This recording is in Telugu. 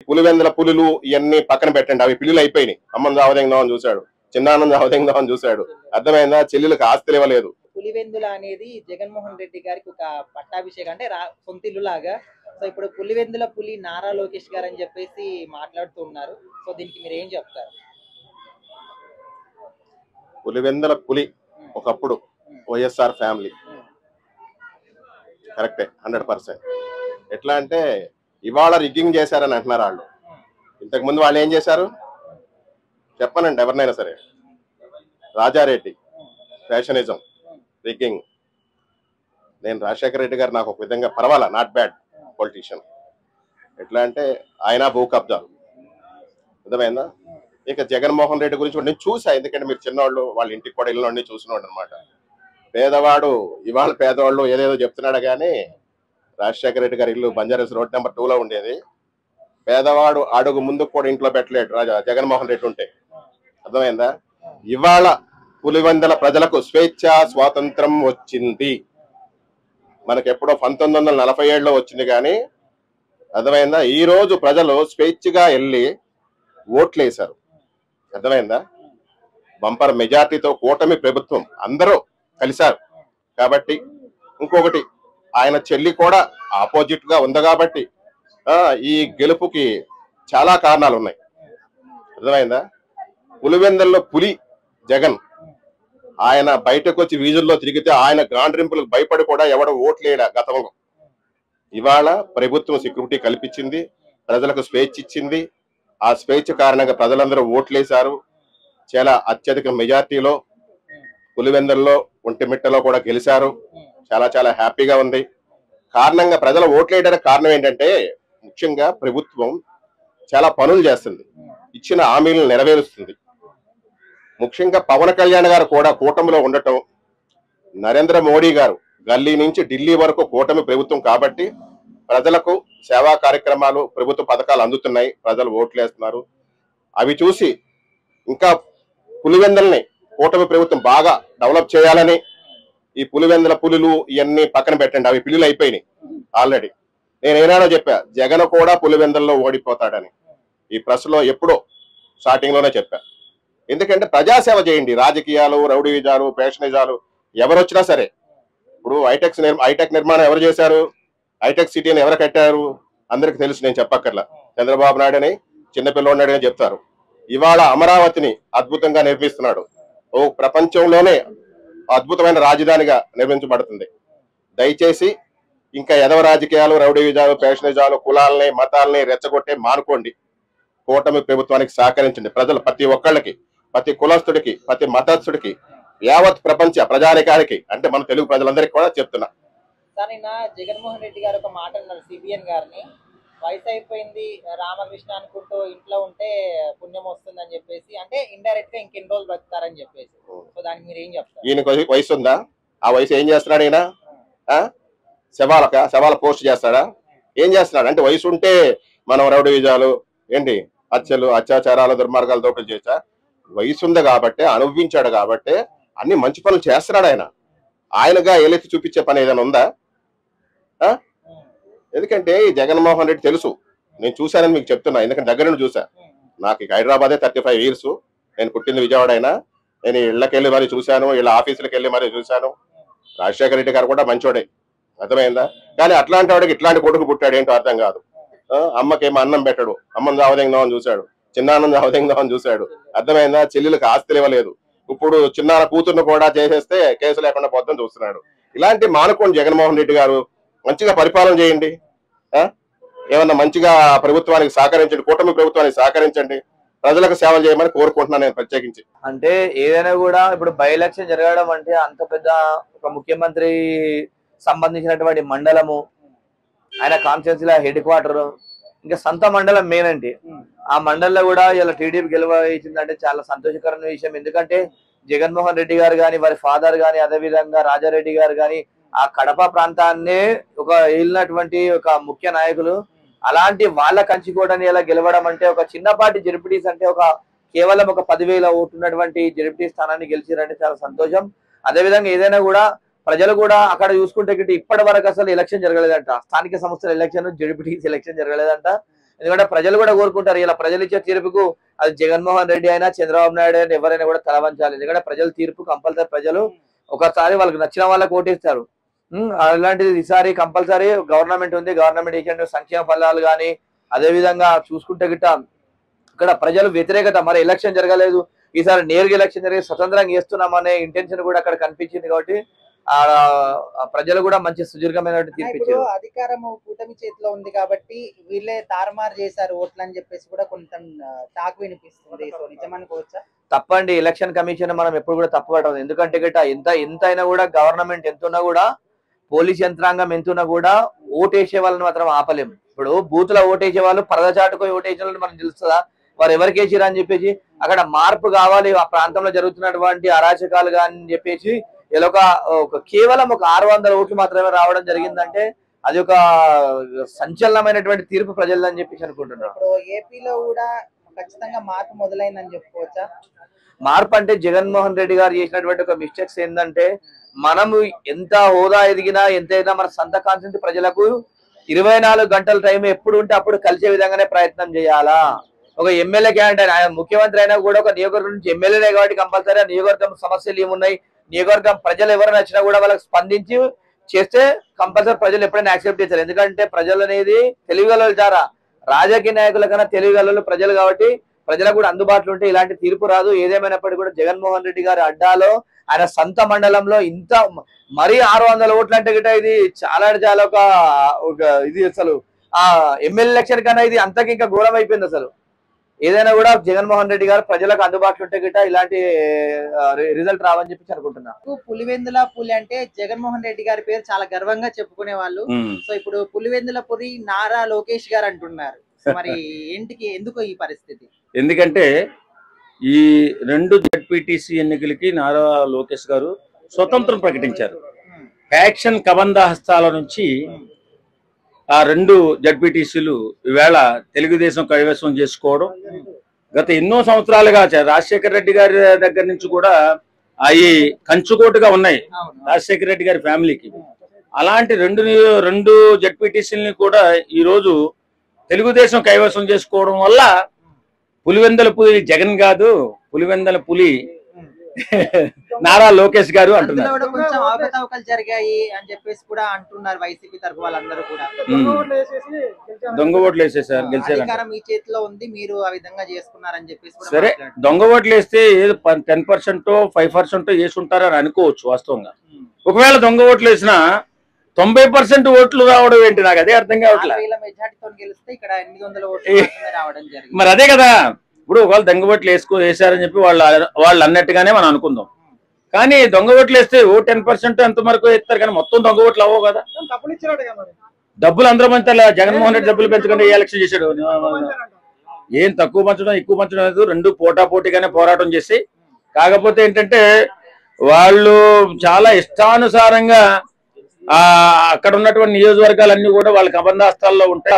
పులివెందుల పులులు ఇవన్నీ పక్కన పెట్టండి, అవి పిల్లులు అయిపోయినాయి. అమ్మని జావదెంగదామని చూశాడు, చిన్నాన్నని జావదెంగదామని చూశాడు. అర్థమైందా? చెల్లెలకు ఆస్తులు ఇవ్వలేదు. పులివెందుల అనేది జగన్మోహన్ రెడ్డి గారికి ఒక పట్టాభిషేకం, అంటే సొంత ఇల్లు లాగా. సో ఇప్పుడు పులివెందుల పులి నారా లోకేష్ గారు అని చెప్పేసి మాట్లాడుతూ ఉన్నారు. సో దీనికి మీరు ఏం చెప్తారు? పులివెందుల పులి ఒకప్పుడు వైఎస్ఆర్ ఫ్యామిలీ, కరెక్టే 100%. ఎట్లా అంటే ఇవాళ రిగ్గింగ్ చేశారని అంటున్నారు వాళ్ళు. ఇంతకు ముందు వాళ్ళు ఏం చేశారు చెప్పనండి, ఎవరినైనా సరే. రాజారెడ్డి ఫ్యాషనిజం, రిగ్గింగ్. నేను రాజశేఖర రెడ్డి గారు నాకు ఒక విధంగా పర్వాలా, నాట్ బ్యాడ్ పొలిటీషియన్. ఎట్లా అంటే ఆయన భూ కబ్జాలు, అర్థమైందా? ఇక జగన్మోహన్ రెడ్డి గురించి నేను చూసా, ఎందుకంటే మీరు చిన్నవాళ్ళు, వాళ్ళ ఇంటికి కూడా ఇల్లు అన్ని చూసినవాడు అనమాట. పేదవాడు ఇవాళ పేదవాళ్ళు ఏదేదో చెప్తున్నాడు కానీ రాజశేఖర రెడ్డి గారి ఇల్లు బంజారాస్ రోడ్ నెంబర్ 2లో ఉండేది. పేదవాడు అడుగు ముందుకు కూడా ఇంట్లో పెట్టలేడు జగన్మోహన్ రెడ్డి ఉంటే. అర్థమైందా? ఇవాళ పులివెందుల ప్రజలకు స్వేచ్ఛ స్వాతంత్రం వచ్చింది. మనకి ఎప్పుడో 1947లో వచ్చింది కానీ, అర్థమైందా? ఈ రోజు ప్రజలు స్వేచ్ఛగా వెళ్ళి ఓట్లు వేశారు. అర్థమైందా? బంపర్ మెజార్టీతో కూటమి ప్రభుత్వం అందరూ కలిశారు కాబట్టి. ఇంకొకటి, ఆయన చెల్లి కూడా ఆపోజిట్ గా ఉంది కాబట్టి ఈ గెలుపుకి చాలా కారణాలు ఉన్నాయి. అర్థమైందా? పులివెందుల్లో పులి జగన్, ఆయన బయటకు వచ్చి వీధుల్లో తిరిగితే ఆయన గాండ్రింపులకు భయపడి కూడా ఎవడ ఓట్లేడా గతంలో. ఇవాళ ప్రభుత్వం సెక్యూరిటీ కల్పించింది, ప్రజలకు స్వేచ్ఛ ఇచ్చింది. ఆ స్వేచ్ఛ కారణంగా ప్రజలందరూ ఓట్లేశారు. చాలా అత్యధిక మెజార్టీలో పులివెందుల్లో ఒంటిమిట్టలో కూడా గెలిచారు. చాలా చాలా హ్యాపీగా ఉంది. కారణంగా ప్రజలు ఓట్లేయడానికి కారణం ఏంటంటే, ముఖ్యంగా ప్రభుత్వం చాలా పనులు చేస్తుంది, ఇచ్చిన హామీలను నెరవేరుస్తుంది. ముఖ్యంగా పవన్ కళ్యాణ్ గారు కూడా కూటమిలో ఉండటం, నరేంద్ర మోడీ గారు గల్లీ నుంచి ఢిల్లీ వరకు కూటమి ప్రభుత్వం కాబట్టి ప్రజలకు సేవా కార్యక్రమాలు, ప్రభుత్వ పథకాలు అందుతున్నాయి, ప్రజలు ఓట్లేస్తున్నారు. అవి చూసి ఇంకా పులివెందుల్ని కూటమి ప్రభుత్వం బాగా డెవలప్ చేయాలని, ఈ పులివెందుల పులులు ఇవన్నీ పక్కన పెట్టండి, అవి పిల్లులు అయిపోయినాయి ఆల్రెడీ. నేను ఏనాడో చెప్పా, జగన్ కూడా పులివెందుల్లో ఓడిపోతాడని. ఈ ప్రెస్లో ఎప్పుడో స్టార్టింగ్ లోనే చెప్పా. ఎందుకంటే ప్రజాసేవ చేయండి. రాజకీయాలు, రౌడీజాలు, ఫ్యాషనిజాలు ఎవరు వచ్చినా సరే. ఇప్పుడు హైటెక్ నిర్మాణం ఎవరు చేశారు? హైటెక్ సిటీని ఎవరు కట్టారు? అందరికి తెలుసు, నేను చెప్పక్కర్లా. చంద్రబాబు నాయుడు అని, చిన్నపిల్లవాడు అని చెప్తారు. ఇవాళ అమరావతిని అద్భుతంగా నిర్మిస్తున్నాడు. ఓ ప్రపంచంలోనే అద్భుతమైన రాజధానిగా నిర్మించబడుతుంది. దయచేసి ఇంకా ఎదవ రాజకీయాలు, రౌడీజాలు, ఫ్యాషనిజాలు, కులాలని మతాలని రెచ్చగొట్టే మానుకోండి. కూటమి ప్రభుత్వానికి సహకరించండి. ప్రజలు ప్రతి ఒక్కళ్ళకి, ప్రతి కులస్తుడికి, ప్రతి మతస్థుడికి, యావత్ ప్రపంచ ప్రజానికానికి, అంటే మన తెలుగు ప్రజలందరికీ కూడా చెప్తున్నా. సార్, నిన్న జగన్మోహన్ రెడ్డి గారు ఒక మాట అన్నారు సిబిఎన్ గారిని, వయసు అయిపోయింది రామకృష్ణ అనుకుంటూ ఇంట్లో ఉంటే పుణ్యం వస్తుంది అని చెప్పేసి, అంటే ఇండైరెక్ట్ గా ఇంకెన్ని రోజులు బతుకుతారని చెప్పేసి. సో దానికి మీరు ఏం చెప్తారు? ఈయనకు వయసు ఉందా? ఆ వయసు ఏం చేస్తున్నాడు ఈయన? శవాల పోస్ట్ చేస్తాడా? ఏం చేస్తున్నాడు అంటే, వయసు ఉంటే మనం రౌడీజాలు ఏంటి, హత్యలు, అత్యాచారాలు, దుర్మార్గాలు, దోపిడీ చేసా? వయసు ఉంది కాబట్టి, అనుభవించాడు కాబట్టి అన్ని మంచి పనులు చేస్తున్నాడు ఆయన. ఆయనగా ఎలెత్తి చూపించే పని ఏదైనా ఉందా? ఎందుకంటే ఈ జగన్మోహన్ రెడ్డి తెలుసు, నేను చూశానని మీకు చెప్తున్నా, ఎందుకంటే దగ్గర నుండి చూసా. నాకు ఇక హైదరాబాదే 35 years. నేను పుట్టింది విజయవాడ అయినా నేను ఇళ్ళకి వెళ్ళి మరీ చూశాను, ఇళ్ళ ఆఫీసులకు వెళ్ళి మరీ చూశాను. రాజశేఖర రెడ్డి గారు కూడా మంచోడే, అర్థమైందా? కానీ అట్లాంటి వాడికి ఇట్లాంటి కొడుకు పుట్టాడు ఏంటో అర్థం కాదు. అమ్మకేమో అన్నం పెట్టడు, అమ్మని జావదెంగదామని చూశాడు, చిన్నాన్నని జావదెంగదామని చూశాడు. అర్థమైందా? చెల్లెలకు ఆస్తులు ఇవ్వలేదు. ఇప్పుడు చిన్నార కూతుర్ను కూడా చేసేస్తే కేసు లేకుండా పొద్దున చూస్తున్నాడు. ఇలాంటి మానుకోండి. జగన్మోహన్ రెడ్డి గారు మంచిగా పరిపాలన చేయండి. ఏమన్నా మంచిగా ప్రభుత్వానికి సహకరించండి, కూటమి ప్రభుత్వానికి సహకరించండి, ప్రజలకు సేవ చేయమని కోరుకుంటున్నాను నేను ప్రత్యేకించి. అంటే ఏదైనా కూడా ఇప్పుడు బై ఎలక్షన్ జరగడం అంటే అంత పెద్ద ఒక ముఖ్యమంత్రి సంబంధించినటువంటి మండలము, ఆయన కాన్స్టిట్యున్సీల హెడ్ క్వార్టర్, ఇంకా సొంత మండలం మెయిన్ అంటే ఆ మండలంలో కూడా ఇలా టీడీపీ గెలవచ్చిందంటే చాలా సంతోషకరమైన విషయం. ఎందుకంటే జగన్మోహన్ రెడ్డి గారు కానీ, వారి ఫాదర్ కానీ, అదేవిధంగా రాజారెడ్డి గారు కానీ ఆ కడప ప్రాంతాన్నే ఒక ఏలినటువంటి ఒక ముఖ్య నాయకులు. అలాంటి వాళ్ళ కంచుకోవడాన్ని ఇలా గెలవడం అంటే, ఒక చిన్నపాటి జెడ్పీటీస్ అంటే ఒక కేవలం ఒక 10,000 ఓట్లు ఉన్నటువంటి జెడ్పీటీ స్థానాన్ని గెలిచారంటే చాలా సంతోషం. అదేవిధంగా ఏదైనా కూడా ప్రజలు కూడా అక్కడ చూసుకుంటే ఇప్పటి వరకు అసలు ఎలక్షన్ జరగలేదంట, స్థానిక సంస్థల ఎలక్షన్, జెడ్పీటీస్ ఎలక్షన్ జరగలేదంట. ఎందుకంటే ప్రజలు కూడా కోరుకుంటారు, ఇలా ప్రజలు ఇచ్చే తీర్పుకు అది జగన్మోహన్ రెడ్డి అయినా చంద్రబాబు నాయుడు అయినా ఎవరైనా కూడా తలవంచాలి. ఎందుకంటే ప్రజల తీర్పు కంపల్సరీ ప్రజలు ఒకసారి వాళ్ళకి నచ్చిన వాళ్ళకి ఓటేస్తారు. అలాంటిది ఈసారి కంపల్సరీ గవర్నమెంట్ ఉంది, గవర్నమెంట్ ఇచ్చిన సంక్షేమ ఫలాలు కానీ అదే విధంగా చూసుకుంటే గిట్ట ఇక్కడ ప్రజలు వ్యతిరేకత, మరి ఎలక్షన్ జరగలేదు, ఈసారి నేరుగా ఎలక్షన్ జరిగి స్వతంత్రంగా చేస్తున్నామనే ఇంటెన్షన్ కూడా అక్కడ కనిపించింది. కాబట్టి ఆ ప్రజలు కూడా మంచి సుదీర్ఘమైన తీర్పు ఇచ్చారు. అధికారం కూటమి చేతిలో ఉంది కాబట్టి వీళ్ళే తారుమారు చేశారు ఓట్లు అని చెప్పేసి కూడా కొంచెం టాక్ వినిపిస్తుంది. సో నిజమనుకోవచ్చా? తప్పండి, ఎలక్షన్ కమిషన్ మనం ఎప్పుడు కూడా తప్పు పడదు. ఎందుకంటే గిట్ట ఎంత అయినా కూడా గవర్నమెంట్ ఎంతున్నా కూడా పోలీస్ యంత్రాంగం ఎంతున్నా కూడా ఓటేసే వాళ్ళని మాత్రం ఆపలేము. ఇప్పుడు బూత్ లో ఓటేసే వాళ్ళు పరదచాటుకు ఓటేసే వాళ్ళని మనం తెలుస్తుందా వారు ఎవరికి వేసిరా అని చెప్పేసి. అక్కడ మార్పు కావాలి, ఆ ప్రాంతంలో జరుగుతున్నటువంటి అరాచకాలు కానీ అని చెప్పేసి ఇలా కేవలం ఒక 600 ఓట్లు మాత్రమే రావడం జరిగిందంటే అది ఒక సంచలనమైనటువంటి తీర్పు ప్రజలని చెప్పేసి అనుకుంటున్నాను. ఇప్పుడు ఏపీలో కూడా ఖచ్చితంగా మార్పు మొదలైందని చెప్పుకోవచ్చా? మార్పు అంటే జగన్మోహన్ రెడ్డి గారు చేసినటువంటి ఒక మిస్టేక్స్ ఏంటంటే, మనము ఎంత హోదా ఎదిగినా ఎంతైనా మన సొంత కాన్సెన్స్ ప్రజలకు 24 గంటల టైం ఎప్పుడు ఉంటే అప్పుడు కలిసే విధంగానే ప్రయత్నం చేయాలా. ఒక ఎమ్మెల్యే క్యాండిడేట్ ఆయన ముఖ్యమంత్రి అయినా కూడా ఒక నియోజకవర్గం నుంచి ఎమ్మెల్యేనే కాబట్టి కంపల్సరీ ఆ నియోజకవర్గం సమస్యలు ఏమున్నాయి, నియోజకవర్గం ప్రజలు ఎవరైనా వచ్చినా కూడా వాళ్ళకి స్పందించి చేస్తే కంపల్సరీ ప్రజలు ఎప్పుడైనా యాక్సెప్ట్ చేస్తారు. ఎందుకంటే ప్రజలు అనేది తెలివిగలలు చాలా, రాజకీయ నాయకుల కన్నా తెలివిగలలు ప్రజలు కాబట్టి ప్రజలకు కూడా అందుబాటులో ఉంటే ఇలాంటి తీర్పు రాదు. ఏదేమైనప్పటికీ కూడా జగన్మోహన్ రెడ్డి గారి అడ్డాలో ఆయన సొంత మండలంలో ఇంత మరీ 600 ఓట్లు అంటే గిట్ట ఇది చాలా ఒక ఇది అసలు ఆ ఎమ్మెల్యే ఎలక్షన్ కన్నా ఇది అంతకి ఇంకా ఘోరం అయిపోయింది. అసలు ఏదైనా కూడా జగన్మోహన్ రెడ్డి గారు ప్రజలకు అందుబాటులో ఉంటే గిట్ట ఇలాంటి రిజల్ట్ రావని చెప్పి అనుకుంటున్నాను. పులివెందుల పులి అంటే జగన్మోహన్ రెడ్డి గారి పేరు చాలా గర్వంగా చెప్పుకునే వాళ్ళు. సో ఇప్పుడు పులివెందుల పులి నారా లోకేష్ గారు అంటున్నారు. మరి ఎందుకు ఈ పరిస్థితి? ఎందుకంటే ఈ 2 జెడ్పీటీసీ ఎన్నికలకి నారా లోకేష్ గారు స్వతంత్రం ప్రకటించారు. ఫ్యాక్షన్ కబంధ హస్తాల నుంచి ఆ 2 జెడ్పీటీసీలు ఈవేళ తెలుగుదేశం కైవసం చేసుకోవడం గత ఎన్నో సంవత్సరాలుగా రాజశేఖర రెడ్డి గారి దగ్గర నుంచి కూడా అవి కంచుకోటుగా ఉన్నాయి రాజశేఖర రెడ్డి గారి ఫ్యామిలీకి. అలాంటి 2 జెడ్పీటీసీలని కూడా ఈ రోజు తెలుగుదేశం కైవసం చేసుకోవడం వల్ల పులివెందుల పులి జగన్ కాదు, పులివెందుల పులి నారా లోకేష్ గారు అంటున్నారు. కొంచెం అవకతవకలు జరిగాయి అని చెప్పేసి కూడా అంటున్నారు వైసీపీ తరఫు వాళ్ళందరూ కూడా. దొంగ ఓట్లు వేసేసారు, గెలిచారు. అధికారం మీ చేతిలో ఉంది, మీరు ఆ విధంగా చేసుకున్నారని చెప్పేసి. సరే, దొంగ ఓట్లు వేస్తే ఏదో 10% 5% వేసి ఉంటారని అనుకోవచ్చు వాస్తవంగా. ఒకవేళ దొంగ ఓట్లు వేసినా 90% ఓట్లు రావడం ఏంటి, నాకు అదే అర్థం కావట్లేదు. మరి అదే కదా, ఇప్పుడు ఒకవేళ దొంగ ఓట్లు వేసారని చెప్పి వాళ్ళు అన్నట్టుగానే మనం అనుకుందాం. కానీ దొంగ ఓట్లు వేస్తే 10% ఎంత వరకు వేస్తారు, కానీ మొత్తం దొంగ ఓట్లు అవ్వవు కదా. డబ్బులు అందరూ పంచాలి. జగన్మోహన్ రెడ్డి డబ్బులు పెంచకుండా ఎలక్షన్ చేశాడు. ఏం తక్కువ పంచడం ఎక్కువ పంచడం లేదు, 2 పోటాపోటీగానే పోరాటం చేసి. కాకపోతే ఏంటంటే వాళ్ళు చాలా ఇష్టానుసారంగా అక్కడ ఉన్నటువంటి నియోజకవర్గాలన్నీ కూడా వాళ్ళ కబంధాస్తాల్లో ఉంటాయి.